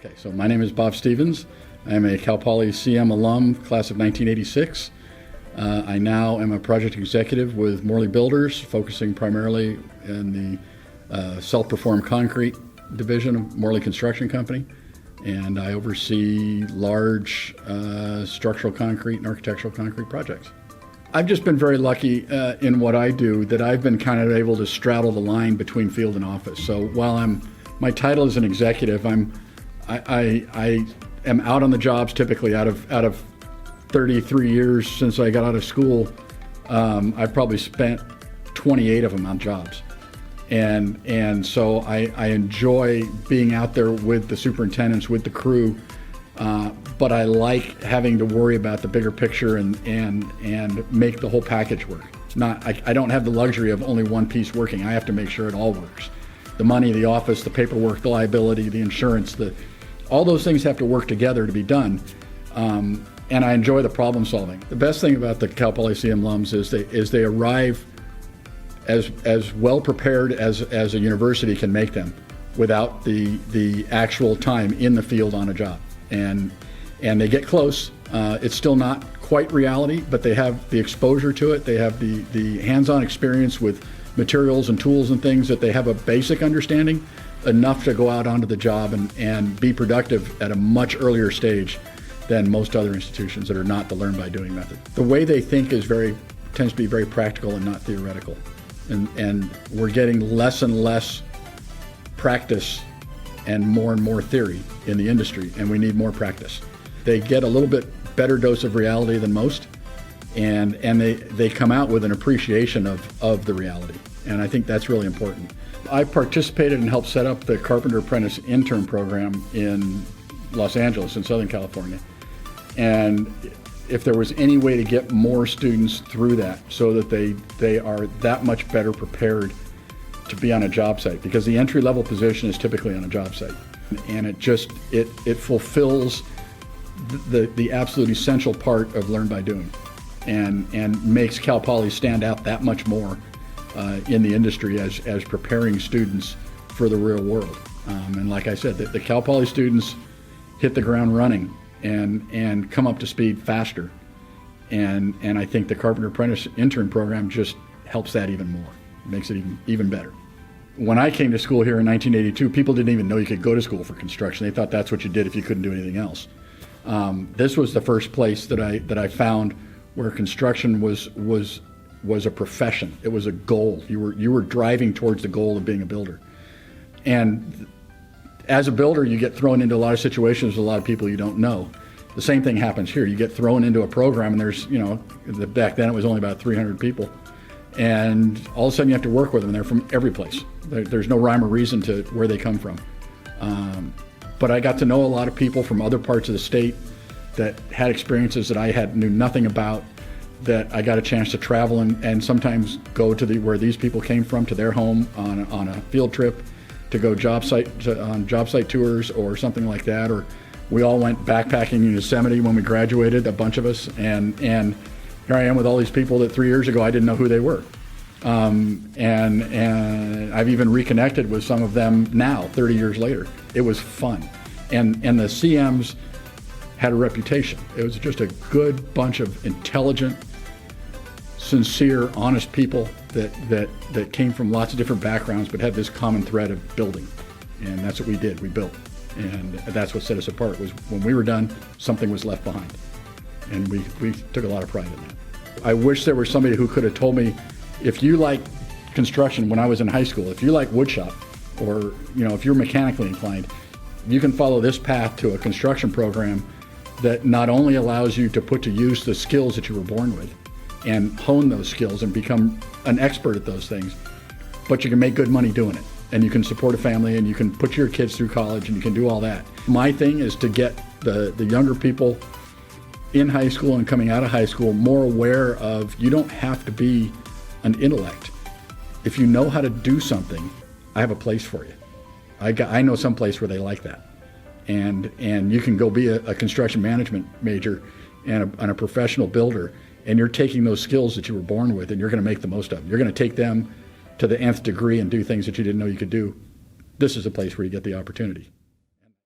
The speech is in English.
Okay, so my name is Bob Stevens. I'm a Cal Poly CM alum, class of 1986. I now am a project executive with Morley Builders, focusing primarily in the self-performed concrete division of Morley Construction Company. And I oversee large structural concrete and architectural concrete projects. I've just been very lucky in what I do that I've been kind of able to straddle the line between field and office. So while my title is an executive, I am out on the jobs typically. Out of 33 years since I got out of school, I've probably spent 28 of them on jobs. And so I enjoy being out there with the superintendents, with the crew, but I like having to worry about the bigger picture and make the whole package work. I don't have the luxury of only one piece working. I have to make sure it all works. The money, the office, the paperwork, the liability, the insurance, all those things have to work together to be done. And I enjoy the problem solving. The best thing about the Cal Poly CM alums is they arrive as well prepared as a university can make them without the actual time in the field on a job. And they get close. It's still not quite reality, but they have the exposure to it. They have the hands-on experience with materials and tools and things that they have a basic understanding, enough to go out onto the job and be productive at a much earlier stage than most other institutions that are not the learn by doing method. The way they think tends to be very practical and not theoretical. And we're getting less and less practice and more theory in the industry, and we need more practice. They get a little bit better dose of reality than most, and they come out with an appreciation of the reality, and I think that's really important. I participated and helped set up the Carpenter Apprentice Intern Program in Los Angeles in Southern California, and if there was any way to get more students through that so that they are that much better prepared to be on a job site, because the entry-level position is typically on a job site, and it fulfills the absolute essential part of learn by doing, and makes Cal Poly stand out that much more in the industry as preparing students for the real world. And like I said, the Cal Poly students hit the ground running and come up to speed faster. And I think the Carpenter Apprentice Intern Program just helps that even more, makes it even better. When I came to school here in 1982, people didn't even know you could go to school for construction. They thought that's what you did if you couldn't do anything else. This was the first place that I found where construction was a profession. It was a goal. You were driving towards the goal of being a builder. And as a builder, you get thrown into a lot of situations with a lot of people you don't know. The same thing happens here. You get thrown into a program, and there's, back then it was only about 300 people. And all of a sudden you have to work with them, and they're from every place. There's no rhyme or reason to where they come from. But I got to know a lot of people from other parts of the state that had experiences that I knew nothing about, that I got a chance to travel and sometimes go to where these people came from, to their home on a field trip, to go on job site tours or something like that. Or we all went backpacking in Yosemite when we graduated, a bunch of us, and here I am with all these people that 3 years ago I didn't know who they were. And I've even reconnected with some of them now, 30 years later. It was fun. And the CMs had a reputation. It was just a good bunch of intelligent, sincere, honest people that came from lots of different backgrounds but had this common thread of building. And that's what we did, we built. And that's what set us apart, was when we were done, something was left behind. And we took a lot of pride in that. I wish there was somebody who could have told me, if you like construction when I was in high school, if you like woodshop, or if you're mechanically inclined, you can follow this path to a construction program that not only allows you to put to use the skills that you were born with and hone those skills and become an expert at those things, but you can make good money doing it, and you can support a family, and you can put your kids through college, and you can do all that. My thing is to get the younger people in high school and coming out of high school more aware of, you don't have to be an intellect. If you know how to do something, I have a place for you. I know some place where they like that. And you can go be a construction management major and a professional builder, and you're taking those skills that you were born with, and you're going to make the most of them. You're going to take them to the nth degree and do things that you didn't know you could do. This is a place where you get the opportunity.